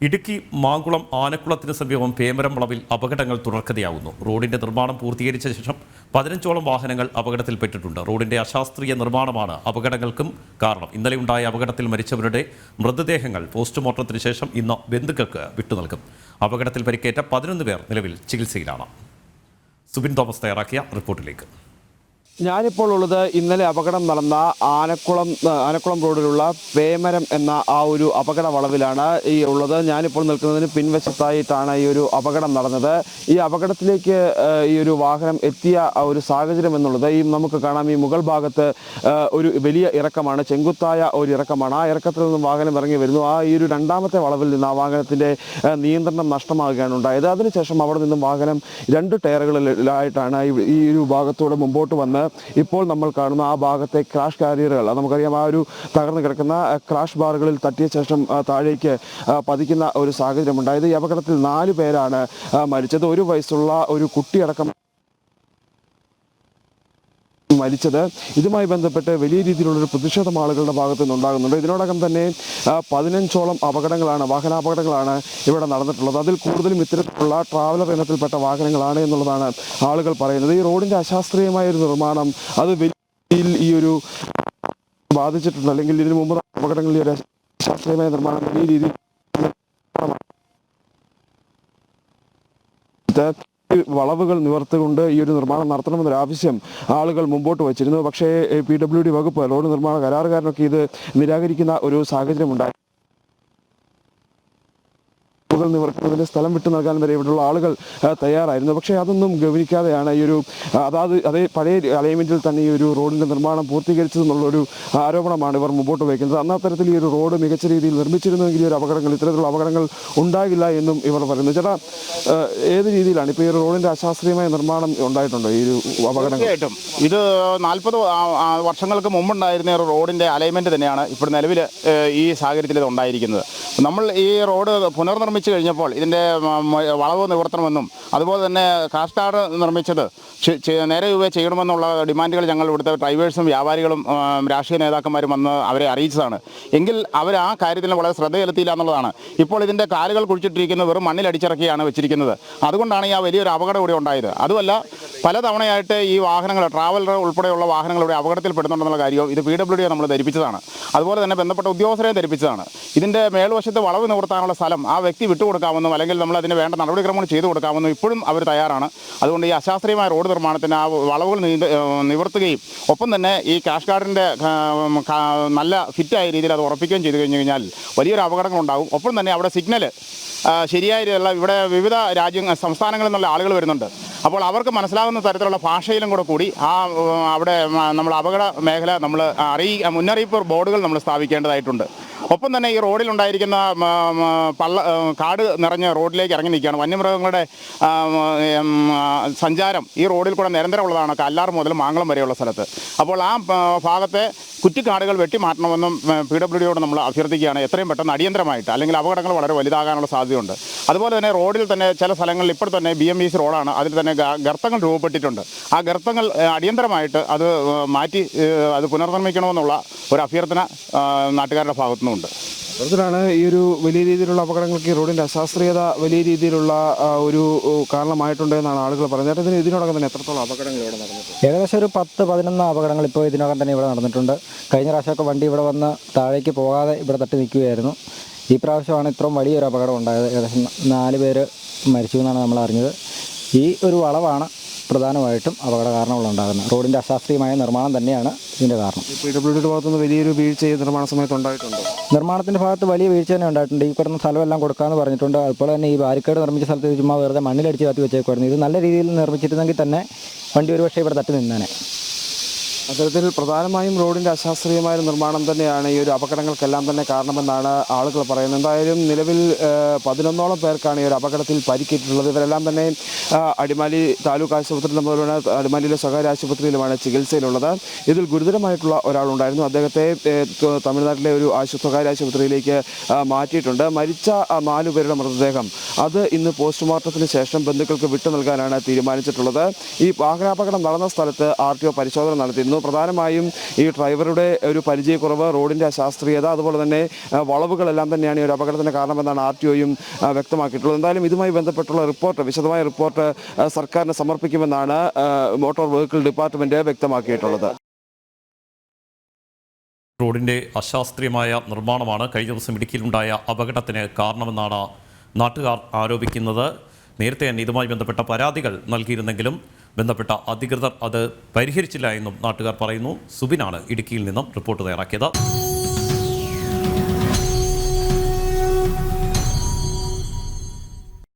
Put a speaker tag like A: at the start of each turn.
A: ഇടുക്കി മാങ്കുളം ആനക്കുളത്തിന് സമീപം പേമരം വളവിൽ അപകടങ്ങൾ തുടർക്കഥയാവുന്നു. റോഡിന്റെ നിർമ്മാണം പൂർത്തീകരിച്ച ശേഷം 15ഓളം വാഹനങ്ങൾ അപകടത്തിൽപ്പെട്ടിട്ടുണ്ട്. റോഡിന്റെ അശാസ്ത്രീയ നിർമ്മാണമാണ് അപകടങ്ങൾക്കും കാരണം. ഇന്നലെ ഉണ്ടായ അപകടത്തിൽ മരിച്ചവരുടെ മൃതദേഹങ്ങൾ പോസ്റ്റ്മോർട്ടത്തിന് ശേഷം ഇന്ന് ബന്ധുക്കൾക്ക് വിട്ടുനൽകും. അപകടത്തിൽ പരിക്കേറ്റ 11 പേർ നിലവിൽ ചികിത്സയിലാണ്. സുബിൻ തോമസ് തയ്യാറാക്കിയ റിപ്പോർട്ടിലേക്ക്.
B: ഞാനിപ്പോൾ ഉള്ളത് ഇന്നലെ അപകടം നടന്ന ആനക്കുളം റോഡിലുള്ള പേമരം എന്ന ആ ഒരു അപകട വളവിലാണ് ഉള്ളത്. ഞാനിപ്പോൾ നിൽക്കുന്നതിന് പിൻവശത്തായിട്ടാണ് ഈ ഒരു അപകടം നടന്നത്. ഈ അപകടത്തിലേക്ക് ഈ ഒരു വാഹനം എത്തിയ ആ ഒരു സാഹചര്യം എന്നുള്ളത് നമുക്ക് കാണാം. ഈ മുകൾ ഭാഗത്ത് ഒരു വലിയ ഇറക്കമാണ്, ചെങ്കുത്തായ ഒരു ഇറക്കമാണ്. ആ ഇറക്കത്തിൽ നിന്നും വാഹനം ഇറങ്ങി വരുന്നു. ഈ ഒരു രണ്ടാമത്തെ വളവിൽ നിന്ന് ആ വാഹനത്തിൻ്റെ നിയന്ത്രണം നഷ്ടമാകുകയാണ് ഉണ്ടായത്. അതിനുശേഷം അവിടെ നിന്നും വാഹനം 2 ടയറുകളിലായിട്ടാണ് ഈ ഒരു ഭാഗത്തൂടെ മുമ്പോട്ട് വന്ന് ഇപ്പോൾ നമ്മൾ കാണുന്ന ആ ഭാഗത്തെ ക്രാഷ് കാരിയറുകൾ, നമുക്കറിയാം, ആ ഒരു തകർന്നു കിടക്കുന്ന ക്രാഷ് ബാറുകളിൽ തട്ടിയ ശേഷം താഴേക്ക് പതിക്കുന്ന ഒരു സാഹചര്യം ഉണ്ടായത്. ഈ അപകടത്തിൽ 4 പേരാണ് മരിച്ചത്. 1 വയസ്സുള്ള ഒരു കുട്ടിയടക്കം മരിച്ചത്. ഇതുമായി ബന്ധപ്പെട്ട് വലിയ രീതിയിലുള്ളൊരു പ്രതിഷേധം ആളുകളുടെ ഭാഗത്തു നിന്നുണ്ടാകുന്നുണ്ട്. ഇതിനോടകം തന്നെ 15ഓളം വാഹനാപകടങ്ങളാണ് ഇവിടെ നടന്നിട്ടുള്ളത്. അതിൽ കൂടുതലും ഇത്തരത്തിലുള്ള ട്രാവലർ ഇനത്തിൽപ്പെട്ട വാഹനങ്ങളാണ് എന്നുള്ളതാണ് ആളുകൾ പറയുന്നത്. ഈ റോഡിൻ്റെ അശാസ്ത്രീയമായ ഒരു നിർമ്മാണം അത് വലിയ ഈ ഒരു ബാധിച്ചിട്ടുണ്ട്. അല്ലെങ്കിൽ ഇതിനു മുമ്പ് അപകടങ്ങളിൽ ഒരു അശാസ്ത്രീയമായ നിർമ്മാണം വലിയ രീതിയിൽ വളവുകൾ നിവർത്തുകൊണ്ട് ഈ ഒരു നിർമ്മാണം നടത്തണമെന്നൊരു ആവശ്യം ആളുകൾ മുമ്പോട്ട് വച്ചിരുന്നു. പക്ഷേ PWD വകുപ്പ്, റോഡ് നിർമ്മാണ കരാറുകാരനൊക്കെ ഇത് നിരാകരിക്കുന്ന ഒരു സാഹചര്യമുണ്ടായി. നിവർത്തുന്നതിന് സ്ഥലം വിട്ടു നൽകാൻ വരെ ഇവിടെയുള്ള ആളുകൾ തയ്യാറായിരുന്നു. പക്ഷേ അതൊന്നും ഗവനിക്കാതെയാണ് ഈ ഒരു അതേ പഴയ അലൈൻമെൻറ്റിൽ തന്നെ ഈ ഒരു റോഡിൻ്റെ നിർമ്മാണം പൂർത്തീകരിച്ചതെന്നുള്ളൊരു ആരോപണമാണ് ഇവർ മുമ്പോട്ട് വയ്ക്കുന്നത്. അത്തരത്തിൽ ഈ ഒരു റോഡ് മികച്ച രീതിയിൽ നിർമ്മിച്ചിരുന്നെങ്കിൽ ഈ ഒരു ഇത്തരത്തിലുള്ള അപകടങ്ങൾ ഉണ്ടാകില്ല എന്നും ഇവർ പറയുന്നു. ചേട്ടാ, ഏത് രീതിയിലാണ് ഇപ്പോൾ ഈ റോഡിൻ്റെ അശാസ്ത്രീയമായ നിർമ്മാണം ഉണ്ടായിട്ടുണ്ടോ ഈ ഒരു അപകടം?
C: തീർച്ചയായിട്ടും ഇത് 40 വർഷങ്ങൾക്ക് മുമ്പുണ്ടായിരുന്ന റോഡിൻ്റെ അലൈൻമെൻറ്റ് തന്നെയാണ് ഇപ്പോൾ നിലവിൽ ഈ സാഹചര്യത്തിൽ ഇത് ഉണ്ടായിരിക്കുന്നത്. നമ്മൾ ഈ റോഡ് പുനർനിർമ്മിച്ച് കഴിഞ്ഞപ്പോൾ ഇതിൻ്റെ വളവ് നിവർത്തണമെന്നും അതുപോലെ തന്നെ കാസ്റ്റാർഡ് നിർമ്മിച്ചത് നേരെ ചെയ്യണമെന്നുള്ള ഡിമാൻഡുകൾ ഞങ്ങൾ ഇവിടുത്തെ ഡ്രൈവേഴ്സും വ്യാപാരികളും രാഷ്ട്രീയ നേതാക്കന്മാരും വന്ന് അവരെ അറിയിച്ചതാണ്. എങ്കിൽ അവർ ആ കാര്യത്തിൽ വളരെ ശ്രദ്ധ ചെലുത്തിയില്ല എന്നുള്ളതാണ്. ഇപ്പോൾ ഇതിൻ്റെ കാലുകൾ കുഴിച്ചിട്ടിരിക്കുന്നത് വെറും മണ്ണിൽ അടിച്ചിറക്കിയാണ് വെച്ചിരിക്കുന്നത്. അതുകൊണ്ടാണ് ഈ വലിയൊരു അപകടം ഇവിടെ ഉണ്ടായത്. അതുമല്ല, പലതവണയായിട്ട് ഈ വാഹനങ്ങൾ, ട്രാവലർ ഉൾപ്പെടെയുള്ള വാഹനങ്ങൾ ഇവിടെ അപകടത്തിൽപ്പെടുന്നുണ്ടെന്നുള്ള കാര്യവും ഇത് PWD നമ്മൾ ധരിപ്പിച്ചതാണ്. അതുപോലെ തന്നെ ബന്ധപ്പെട്ട ഉദ്യോഗസ്ഥരെ ധരിപ്പിച്ചതാണ്. ഇതിൻ്റെ മേൽവശത്ത് വളവ് നിവർത്താനുള്ള സ്ഥലം ആ വ്യക്തി വിട്ടുകൊടുക്കാമെന്നും അല്ലെങ്കിൽ നമ്മൾ അതിന് വേണ്ട നടപടിക്രമങ്ങൾ ചെയ്തു കൊടുക്കാമെന്നും ഇപ്പോഴും അവർ തയ്യാറാണ്. അതുകൊണ്ട് ഈ അശാസ്ത്രീയമായ റോഡ് നിർമ്മാണത്തിന് ആ വളവുകൾ നിവർത്തുകയും ഒപ്പം തന്നെ ഈ കാഷ് ഗാർഡിൻ്റെ നല്ല ഫിറ്റായ രീതിയിൽ അത് ഉറപ്പിക്കുകയും ചെയ്തു കഴിഞ്ഞാൽ വലിയൊരു അപകടങ്ങളുണ്ടാകും. ഒപ്പം തന്നെ അവിടെ സിഗ്നൽ ശരിയായ രീതിയിലുള്ള ഇവിടെ വിവിധ സംസ്ഥാനങ്ങളിൽ നിന്നുള്ള ആളുകൾ വരുന്നുണ്ട്. അപ്പോൾ അവർക്ക് മനസ്സിലാകുന്ന തരത്തിലുള്ള ഭാഷയിലും കൂടി അവിടെ നമ്മൾ അപകട മേഖല നമ്മൾ മുന്നറിയിപ്പ് ബോർഡുകൾ നമ്മൾ സ്ഥാപിക്കേണ്ടതായിട്ടുണ്ട്. ഒപ്പം തന്നെ ഈ റോഡിലുണ്ടായിരിക്കുന്ന കാട് നിറഞ്ഞ റോഡിലേക്ക് ഇറങ്ങി നിൽക്കുകയാണ്. വന്യമൃഗങ്ങളുടെ സഞ്ചാരം ഈ റോഡിൽ കൂടെ നിരന്തരമുള്ളതാണ്, കല്ലാർ മുതൽ മാങ്കുളം വരെയുള്ള സ്ഥലത്ത്. അപ്പോൾ ആ ഭാഗത്തെ കുറ്റിക്കാടുകൾ വെട്ടിമാറ്റണമെന്നും PWDയോട് നമ്മൾ അഭ്യർത്ഥിക്കുകയാണ്. എത്രയും പെട്ടെന്ന് അടിയന്തരമായിട്ട്, അല്ലെങ്കിൽ അപകടങ്ങൾ വളരെ വലുതാകാനുള്ള സാധ്യതയുണ്ട്. അതുപോലെ തന്നെ റോഡിൽ തന്നെ ചില സ്ഥലങ്ങളിൽ ഇപ്പോൾ തന്നെ BMVC റോഡാണ്, അതിൽ തന്നെ ഗർത്തങ്ങൾ രൂപപ്പെട്ടിട്ടുണ്ട്. ആ ഗർത്തങ്ങൾ അടിയന്തരമായിട്ട് അത് മാറ്റി അത് പുനർനിർമ്മിക്കണമെന്നുള്ള ഒരു അഭ്യർത്ഥന നാട്ടുകാരുടെ ഭാഗത്തുനിന്നുണ്ട്.
B: അത്തരത്തിലാണ് ഈ ഒരു വലിയ രീതിയിലുള്ള അപകടങ്ങൾക്ക് റോഡിൻ്റെ അശാസ്ത്രീയത വലിയ രീതിയിലുള്ള ഒരു കാരണമായിട്ടുണ്ടെന്നാണ് ആളുകൾ പറഞ്ഞത്. ഇതിനോടകം തന്നെ എത്രത്തോളം അപകടങ്ങൾ ഇവിടെ നടന്നിട്ടുണ്ട്?
D: ഏകദേശം ഒരു 10-11 അപകടങ്ങൾ ഇപ്പോൾ ഇതിനകം തന്നെ ഇവിടെ നടന്നിട്ടുണ്ട്. കഴിഞ്ഞ പ്രാവശ്യമൊക്കെ വണ്ടി ഇവിടെ വന്ന് താഴേക്ക് പോകാതെ ഇവിടെ തട്ടി നിൽക്കുകയായിരുന്നു. ഈ പ്രാവശ്യമാണ് ഇത്രയും വലിയൊരു അപകടം ഉണ്ടായത്. ഏകദേശം 4 പേര് മരിച്ചു എന്നാണ് നമ്മൾ അറിഞ്ഞത്. ഈ ഒരു വളവാണ് പ്രധാനമായിട്ടും അപകട കാരണങ്ങളുണ്ടാകുന്നത്. റോഡിൻ്റെ അശാസ്ത്രീയമായ നിർമ്മാണം തന്നെയാണ് ഇതിൻ്റെ കാരണം.
B: PWDയുടെ ഭാഗത്തുനിന്ന് വലിയൊരു വീഴ്ച നിർമ്മാണ സമയത്ത് ഉണ്ടായിട്ടുണ്ടോ?
D: നിർമ്മാണത്തിൻ്റെ ഭാഗത്ത് വലിയ വീഴ്ച തന്നെ ഉണ്ടായിട്ടുണ്ട്. ഈ കിടന്ന സ്ഥലമെല്ലാം കൊടുക്കാമെന്ന് പറഞ്ഞിട്ടുണ്ട്. അതുപോലെ തന്നെ ഈ ബാരിക്കേഡ് നിർമ്മിച്ച സ്ഥലത്ത് ചുമ്മാ വെറുതെ മണ്ണിലടിച്ച് കത്തി വെച്ചേക്കുമായിരുന്നു. ഇത് നല്ല രീതിയിൽ നിർമ്മിച്ചിരുന്നെങ്കിൽ തന്നെ വണ്ടി ഒരു പക്ഷേ ഇവിടെ തട്ടി നിന്നേനെ.
B: അത്തരത്തിൽ പ്രധാനമായും റോഡിൻ്റെ അശാസ്ത്രീയമായ നിർമ്മാണം തന്നെയാണ് ഈ ഒരു അപകടങ്ങൾക്കെല്ലാം തന്നെ കാരണമെന്നാണ് ആളുകൾ പറയുന്നത്. എന്തായാലും നിലവിൽ 11ഓളം പേർക്കാണ് ഈ ഒരു അപകടത്തിൽ പരിക്കേറ്റിട്ടുള്ളത്. ഇവരെല്ലാം തന്നെ അടിമാലി താലൂക്ക് ആശുപത്രിയിൽ, അതുപോലെ അടിമാലിയിലെ സ്വകാര്യ ആശുപത്രിയിലുമാണ് ചികിത്സയിലുള്ളത്. ഇതിൽ ഗുരുതരമായിട്ടുള്ള ഒരാളുണ്ടായിരുന്നു. അദ്ദേഹത്തെ തമിഴ്നാട്ടിലെ ഒരു സ്വകാര്യ ആശുപത്രിയിലേക്ക് മാറ്റിയിട്ടുണ്ട്. മരിച്ച 4 പേരുടെ മൃതദേഹം അത് ഇന്ന് പോസ്റ്റ്മോർട്ടത്തിന് ശേഷം ബന്ധുക്കൾക്ക് വിട്ടു നൽകാനാണ് തീരുമാനിച്ചിട്ടുള്ളത്. ഈ വാഹനാപകടം നടന്ന സ്ഥലത്ത് RTO പരിശോധന നടത്തിയിരുന്നു. ആരോപിക്കുന്നു. പ്രധാനമായും ഈ ഡ്രൈവറുടെ ഒരു പരിചയക്കുറവ്, റോഡിൻ്റെ അശാസ്ത്രീയത, അതുപോലെ തന്നെ വളവുകളെല്ലാം തന്നെയാണ് ഈ ഒരു അപകടത്തിന് കാരണമെന്നാണ് RTOയും വ്യക്തമാക്കിയിട്ടുള്ളത്. എന്തായാലും ഇതുമായി ബന്ധപ്പെട്ടുള്ള വിശദമായ റിപ്പോർട്ട് സർക്കാരിന് സമർപ്പിക്കുമെന്നാണ് മോട്ടോർ വെഹിക്കിൾ ഡിപ്പാർട്ട്മെൻറ്റ് വ്യക്തമാക്കിയിട്ടുള്ളത്.
A: റോഡിൻ്റെ അശാസ്ത്രീയമായ നിർമ്മാണമാണ് കഴിഞ്ഞ ദിവസം ഇടുക്കിയിലുണ്ടായ അപകടത്തിന് കാരണമെന്നാണ് നാട്ടുകാർ ആരോപിക്കുന്നത്. നേരത്തെ തന്നെ ഇതുമായി ബന്ധപ്പെട്ട പരാതികൾ നൽകിയിരുന്നെങ്കിലും ബന്ധപ്പെട്ട അധികൃതർ അത് പരിഹരിച്ചില്ല എന്നും നാട്ടുകാർ പറയുന്നു. സുബിനാണ് ഇടുക്കിയിൽ നിന്നും റിപ്പോർട്ട് തയ്യാറാക്കിയത്.